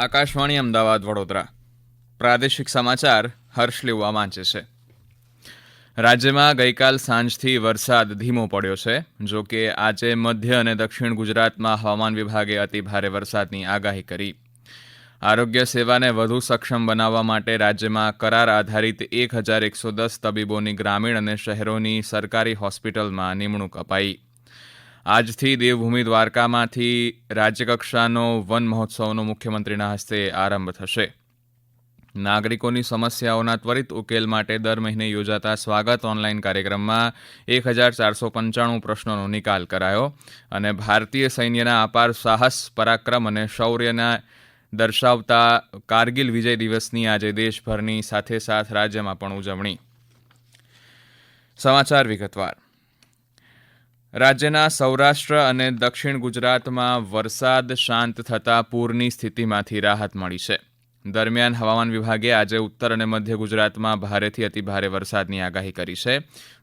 આકાશવાણી અમદાવાદ વડોદરા પ્રાદેશિક સમાચાર હર્ષ લેવા વાંચે છે. રાજ્યમાં ગઈકાલ સાંજથી વરસાદ ધીમો પડ્યો છે. જો કે આજે મધ્ય અને દક્ષિણ ગુજરાતમાં હવામાન વિભાગે અતિભારે વરસાદની આગાહી કરી. આરોગ્ય સેવાને વધુ સક્ષમ બનાવવા માટે રાજ્યમાં કરાર આધારિત 1110 તબીબોની ગ્રામીણ અને શહેરોની સરકારી હોસ્પિટલમાં નિમણૂક અપાઈ. આજથી દેવભૂમિ દ્વારકામાંથી રાજ્યકક્ષાનો વન મહોત્સવનો મુખ્યમંત્રીના હસ્તે આરંભ થશે. નાગરિકોની સમસ્યાઓના ત્વરિત ઉકેલ માટે દર મહિને યોજાતા સ્વાગત ઓનલાઈન કાર્યક્રમમાં 1495 પ્રશ્નોનો નિકાલ કરાયો અને ભારતીય સૈન્યના અપાર સાહસ, પરાક્રમ અને શૌર્યના દર્શાવતા કારગિલ વિજય દિવસની આજે દેશભરની સાથે સાથ રાજ્યમાં પણ ઉજવણી. સમાચાર વિગતવાર. રાજ્યના સૌરાષ્ટ્ર અને દક્ષિણ ગુજરાતમાં વરસાદ શાંત થતાં પૂરની સ્થિતિમાંથી રાહત મળી છે. દરમિયાન હવામાન વિભાગે આજે ઉત્તર અને મધ્ય ગુજરાતમાં ભારેથી અતિભારે વરસાદની આગાહી કરી છે,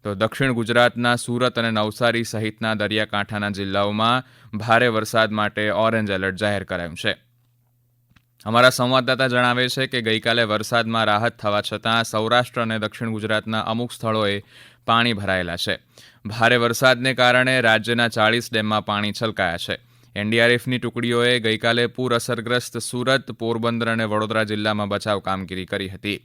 તો દક્ષિણ ગુજરાતના સુરત અને નવસારી સહિતના દરિયાકાંઠાના જિલ્લાઓમાં ભારે વરસાદ માટે ઓરેન્જ એલર્ટ જાહેર કરાયું છે. અમારા સંવાદદાતા જણાવે છે કે ગઈકાલે વરસાદમાં રાહત થવા છતાં સૌરાષ્ટ્ર અને દક્ષિણ ગુજરાતના અમુક સ્થળોએ પાણી ભરાયેલા છે. ભારે વરસાદને કારણે રાજ્યના 40 ડેમમાં પાણી છલકાયા છે. એનડીઆરએફની ટુકડીઓએ ગઈકાલે પૂર અસરગ્રસ્ત સુરત, પોરબંદર અને વડોદરા જિલ્લામાં બચાવ કામગીરી કરી હતી.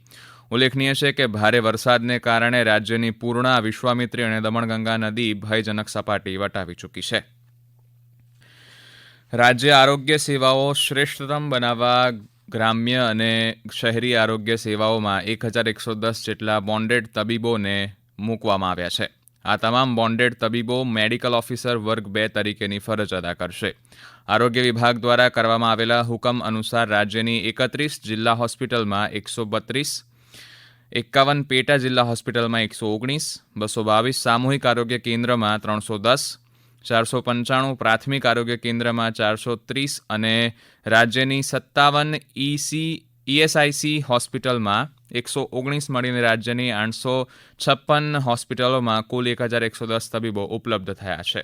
ઉલ્લેખનીય છે કે ભારે વરસાદને કારણે રાજ્યની પૂર્ણા, વિશ્વામિત્રી અને દમણગંગા નદી ભયજનક સપાટી વટાવી ચૂકી છે. રાજ્ય આરોગ્ય સેવાઓ શ્રેષ્ઠતમ બનાવવા ગ્રામ્ય અને શહેરી આરોગ્ય સેવાઓમાં 1110 જેટલા બોન્ડેડ તબીબોને મૂકવામાં આવ્યા છે. આ તમામ બોન્ડેડ તબીબો મેડિકલ ઓફિસર વર્ગ 2 તરીકેની ફરજ અદા કરશે. આરોગ્ય વિભાગ દ્વારા કરવામાં આવેલા હુકમ અનુસાર રાજ્યની 31 જિલ્લા હોસ્પિટલમાં 132, 51 પેટા જિલ્લા હોસ્પિટલમાં 119, 222 સામૂહિક આરોગ્ય કેન્દ્રમાં 310, 495 પ્રાથમિક આરોગ્ય કેન્દ્રમાં 430 અને રાજ્યની 57 ઈએસઆઈસી હોસ્પિટલમાં 119 મળીને રાજ્યની 856 હોસ્પિટલોમાં કુલ 1110 તબીબો ઉપલબ્ધ થયા છે.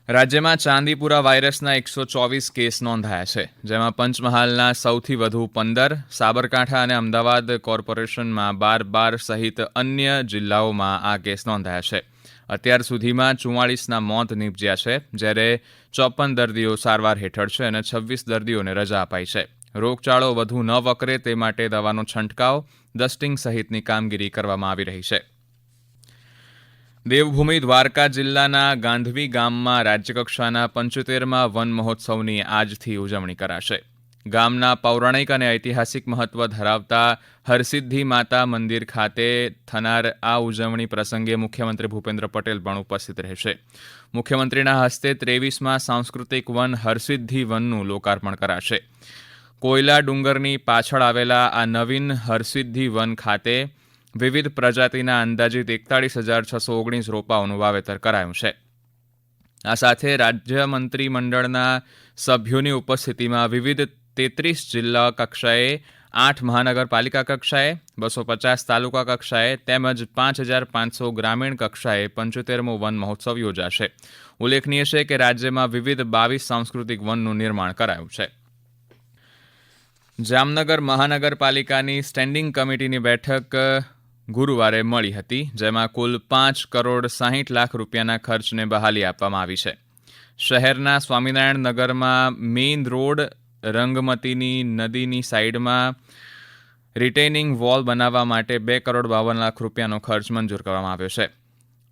રાજ્યમાં ચાંદીપુરા વાયરસના 124 કેસ નોંધાયા છે, જેમાં પંચમહાલના સૌથી વધુ 15, સાબરકાંઠા અને અમદાવાદ કોર્પોરેશનમાં 12 સહિત અન્ય જિલ્લાઓમાં આ કેસ નોંધાયા છે. અત્યાર સુધીમાં 44ના મોત નીપજ્યા છે, જ્યારે 54 દર્દીઓ સારવાર હેઠળ છે અને 26 દર્દીઓને રજા અપાઈ છે. રોગચાળો વધુ ન વકરે તે માટે દવાનો છંટકાવ, ડસ્ટિંગ સહિતની કામગીરી કરવામાં આવી રહી છે. દેવભૂમિ દ્વારકા જિલ્લાના ગાંધવી ગામમાં રાજ્યકક્ષાના 75મા વન મહોત્સવની આજથી ઉજવણી કરાશે. ગામના પૌરાણિક અને ઐતિહાસિક મહત્વ ધરાવતા હરસિદ્ધિ માતા મંદિર ખાતે થનાર આ ઉજવણી પ્રસંગે મુખ્યમંત્રી ભૂપેન્દ્ર પટેલ પણ ઉપસ્થિત રહેશે. મુખ્યમંત્રીના હસ્તે 23મા સાંસ્કૃતિક વન હરસિદ્ધિ વનનું લોકાર્પણ કરાશે. કોયલા ડુંગરની પાછળ આવેલા આ નવીન હરસિદ્ધિ વન ખાતે વિવિધ પ્રજાતિના અંદાજિત 41,619 રોપાઓનું વાવેતર કરાયું છે. આ સાથે રાજ્ય મંત્રીમંડળના સભ્યોની ઉપસ્થિતિમાં વિવિધ 33 જિલ્લા કક્ષાએ, 8 મહાનગરપાલિકા કક્ષાએ, 250 તાલુકા કક્ષાએ તેમજ 5,500 ગ્રામીણ કક્ષાએ 75મો વન મહોત્સવ યોજાશે. ઉલ્લેખનીય છે કે રાજ્યમાં વિવિધ 22 સાંસ્કૃતિક વનનું નિર્માણ કરાયું છે. જામનગર મહાનગરપાલિકાની સ્ટેન્ડિંગ કમિટીની બેઠક ગુરુવારે મળી હતી, જેમાં કુલ 5 કરોડ 60 લાખ રૂપિયાના ખર્ચને બહાલી આપવામાં આવી છે. શહેરના સ્વામિનારાયણ નગરમાં મેઇન રોડ, રંગમતીની નદીની સાઈડમાં રિટેઇનિંગ વોલ બનાવવા માટે 2 કરોડ 52 લાખ રૂપિયાનો ખર્ચ મંજૂર કરવામાં આવ્યો છે.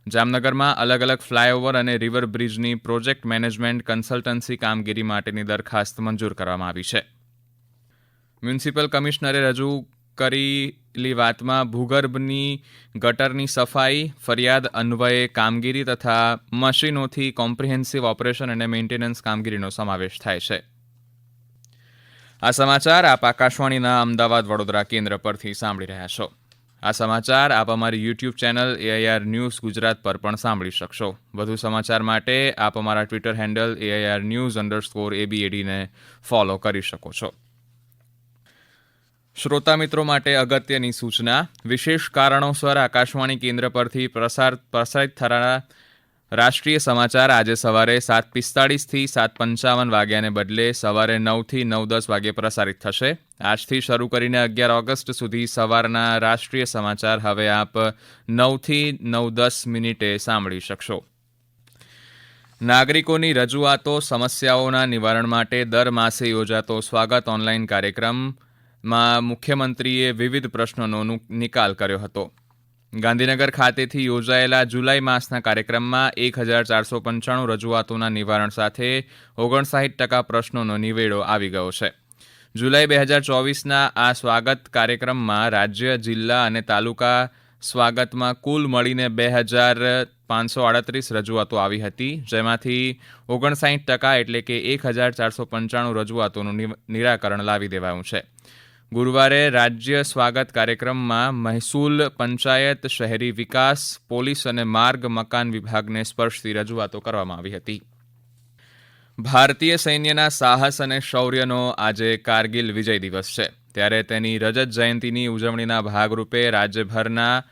જામનગરમાં અલગ અલગ ફ્લાયઓવર અને રિવર બ્રિજની પ્રોજેક્ટ મેનેજમેન્ટ કન્સલ્ટન્સી કામગીરી માટેની દરખાસ્ત મંજૂર કરવામાં આવી છે. મ્યુનિસિપલ કમિશનરે રજૂ કરેલી વાતમાં ભૂગર્ભની ગટરની સફાઈ, ફરિયાદ અન્વયે કામગીરી તથા મશીનોથી કોમ્પ્રિહેન્સિવ ઓપરેશન અને મેન્ટેનન્સ કામગીરીનો સમાવેશ થાય છે. આ સમાચાર આપ આકાશવાણીના અમદાવાદ વડોદરા કેન્દ્ર પરથી સાંભળી રહ્યા છો. આ સમાચાર આપ અમારી YouTube channel AIR news Gujarat પર પણ સાંભળી શકશો. વધુ સમાચાર માટે આપ અમારા ટ્વિટર હેન્ડલ AIR_news_ABAD ને ફોલો કરી શકો છો. શ્રોતા મિત્રો માટે અગત્યની સૂચના. વિશેષ કારણોસર આકાશવાણી કેન્દ્ર પરથી પ્રસારિત થનારા રાષ્ટ્રીય સમાચાર આજે સવારે 7:45થી 7:55 વાગ્યાને બદલે સવારે 9થી 9:10 વાગ્યે પ્રસારિત થશે. આજથી શરૂ કરીને 11 ઓગસ્ટ સુધી સવારના રાષ્ટ્રીય સમાચાર હવે આપ 9થી 9:10 મિનિટે સાંભળી શકશો. નાગરિકોની રજૂઆતો સમસ્યાઓના નિવારણ માટે દર માસે યોજાતો સ્વાગત ઓનલાઈન કાર્યક્રમમાં મુખ્યમંત્રીએ વિવિધ પ્રશ્નોનો નિકાલ કર્યો હતો. ગાંધીનગર ખાતેથી યોજાયેલા જુલાઈ માસના કાર્યક્રમમાં 1495 રજૂઆતોના નિવારણ સાથે 59% પ્રશ્નોનો નિવેડો આવી ગયો છે. જુલાઈ 2024ના આ સ્વાગત કાર્યક્રમમાં રાજ્ય, જિલ્લા અને તાલુકા સ્વાગતમાં કુલ મળીને 2538 રજૂઆતો આવી હતી, જેમાંથી 59% એટલે કે 1495 રજૂઆતોનું નિરાકરણ લાવી દેવાયું છે. ગુરુવારે રાજ્ય સ્વાગત કાર્યક્રમમાં મહેસૂલ, પંચાયત, શહેરી વિકાસ, પોલીસ અને માર્ગ મકાન વિભાગને સ્પર્શતી રજૂઆતો કરવામાં આવી હતી. ભારતીય સૈન્યના સાહસ અને શૌર્યનો આજે કારગિલ વિજય દિવસ છે, ત્યારે તેની રજત જયંતિની ઉજવણીના ભાગરૂપે રાજ્યભરના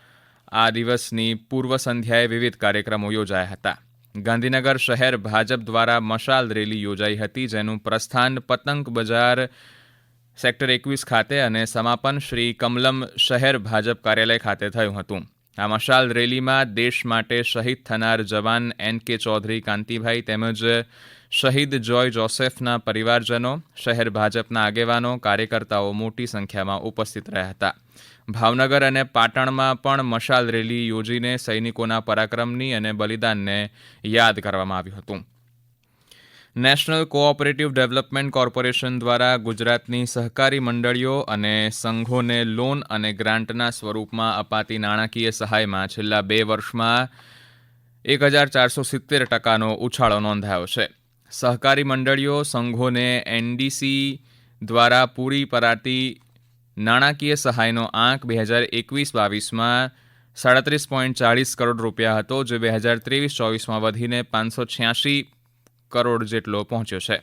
આ દિવસની પૂર્વ સંધ્યાએ વિવિધ કાર્યક્રમો યોજાયા હતા. ગાંધીનગર શહેર ભાજપ દ્વારા મશાલ રેલી યોજાઈ હતી, જેનું પ્રસ્થાન પતંગ બજાર સેક્ટર 21 ખાતે અને સમાપન શ્રી કમલમ શહેર ભાજપ કાર્યાલય ખાતે થયું હતું. આ મશાલ રેલીમાં દેશ માટે શહીદ થનાર જવાન NK ચૌધરી કાંતિભાઈ તેમજ શહીદ જોય જોસેફના પરિવારજનો, શહેર ભાજપના આગેવાનો, કાર્યકર્તાઓ મોટી સંખ્યામાં ઉપસ્થિત રહ્યા હતા. ભાવનગર અને પાટણમાં પણ મશાલ રેલી યોજીને સૈનિકોના પરાક્રમની અને બલિદાનને યાદ કરવામાં આવ્યું હતું. નેશનલ કોઓપરેટિવ ડેવલપમેન્ટ કોર્પોરેશન દ્વારા ગુજરાતની સહકારી મંડળીઓ અને સંઘોને લોન અને ગ્રાન્ટના સ્વરૂપમાં અપાતી નાણાકીય સહાયમાં છેલ્લા 2 વર્ષમાં 1470%નો ઉછાળો નોંધાયો છે. સહકારી મંડળીઓ સંઘોને NDC દ્વારા પૂરી પડાતી નાણાકીય સહાયનો આંક 2021-22માં 37.40 કરોડ રૂપિયા હતો, જે 2023-24માં વધીને 586 કરોડ જેટલો પહોંચ્યો છે.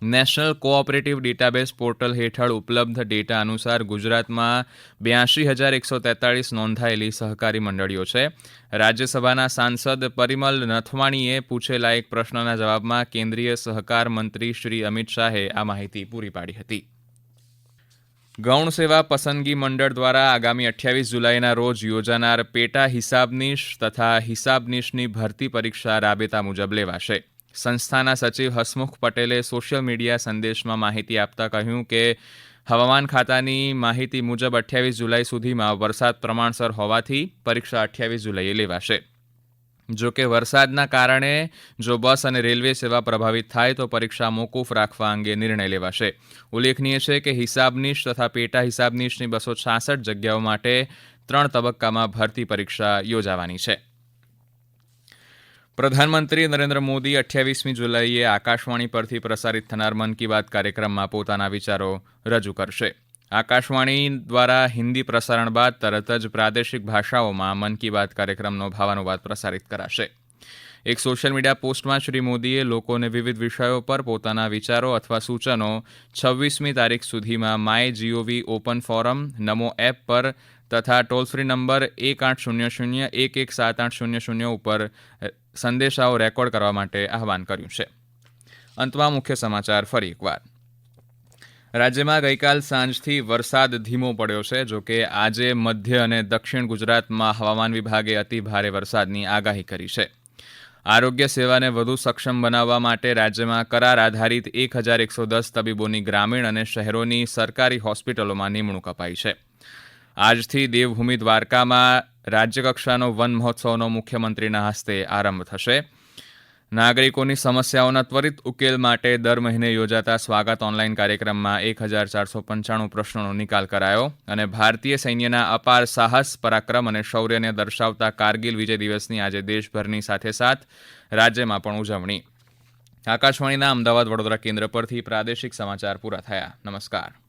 નેશનલ કોઓપરેટિવ ડેટાબેઝ પોર્ટલ હેઠળ ઉપલબ્ધ ડેટા અનુસાર ગુજરાતમાં 82,143 નોંધાયેલી સહકારી મંડળીઓ છે. રાજ્યસભાના સાંસદ પરિમલ નથવાણીએ પૂછેલા એક પ્રશ્નના જવાબમાં કેન્દ્રીય સહકાર મંત્રી શ્રી અમિત શાહે આ માહિતી પૂરી પાડી હતી. ગૌણ સેવા પસંદગી મંડળ દ્વારા આગામી 28 જુલાઈના રોજ યોજાનાર પેટા હિસાબનીશ તથા હિસાબનીશની ભરતી પરીક્ષા રાબેતા મુજબ લેવાશે. સંસ્થાના સચિવ હસમુખ પટેલે સોશિયલ મીડિયા સંદેશમાં માહિતી આપતા કહ્યું કે હવામાન ખાતાની માહિતી મુજબ 28 જુલાઈ સુધીમાં વરસાદ પ્રમાણસર હોવાથી પરીક્ષા 28 જુલાઈએ લેવાશે. જો કે વરસાદના કારણે જો બસ અને રેલવે સેવા પ્રભાવિત થાય તો પરીક્ષા મોકૂફ રાખવા અંગે નિર્ણય લેવાશે. ઉલ્લેખનીય છે કે હિસાબનીશ તથા પેટા હિસાબનીશની 266 જગ્યાઓ માટે 3 તબક્કામાં ભરતી પરીક્ષા યોજાવાની છે. પ્રધાનમંત્રી નરેન્દ્ર મોદી 28મી જુલાઈએ આકાશવાણી પરથી પ્રસારિત થનાર મન કી બાત કાર્યક્રમમાં પોતાના વિચારો રજૂ કરશે. આકાશવાણી દ્વારા હિન્દી પ્રસારણ બાદ તરત જ પ્રાદેશિક ભાષાઓમાં મન કી બાત કાર્યક્રમનો ભાવાનુવાદ પ્રસારિત કરાશે. એક સોશિયલ મીડિયા પોસ્ટમાં શ્રી મોદીએ લોકોને વિવિધ વિષયો પર પોતાના વિચારો અથવા સૂચનો 26મી તારીખ સુધીમાં MyGov ઓપન ફોરમ, નમો એપ પર તથા ટોલ ફ્રી નંબર 1800-117800 ઉપર સંદેશાઓ રેકોર્ડ કરવા માટે આહવાન કર્યું છે. અંતમાં મુખ્ય સમાચાર ફરી એકવાર. રાજ્યમાં ગઈકાલ સાંજથી વરસાદ ધીમો પડ્યો છે. જોકે આજે મધ્ય અને દક્ષિણ ગુજરાતમાં હવામાન વિભાગે અતિ ભારે વરસાદની આગાહી કરી છે. આરોગ્ય સેવાને વધુ સક્ષમ બનાવવા માટે રાજ્યમાં કરાર આધારિત 1110 તબીબોની ગ્રામીણ અને શહેરોની સરકારી હોસ્પિટલોમાં નિમણૂક અપાઈ છે. આજથી દેવભૂમિ દ્વારકામાં રાજ્યકક્ષાનો વન મહોત્સવનો મુખ્યમંત્રીના હસ્તે આરંભ થશે. નાગરિકોની સમસ્યાઓના ત્વરિત ઉકેલ માટે દર મહિને યોજાતા સ્વાગત ઓનલાઈન કાર્યક્રમમાં 1495 પ્રશ્નોનો નિકાલ કરાયો અને ભારતીય સૈન્યના અપાર સાહસ, પરાક્રમ અને શૌર્યને દર્શાવતા કારગિલ વિજય દિવસની આજે દેશભરની સાથે રાજ્યમાં પણ ઉજવણી. આકાશવાણીના અમદાવાદ વડોદરા કેન્દ્ર પરથી પ્રાદેશિક સમાચાર પૂરા થયા. નમસ્કાર.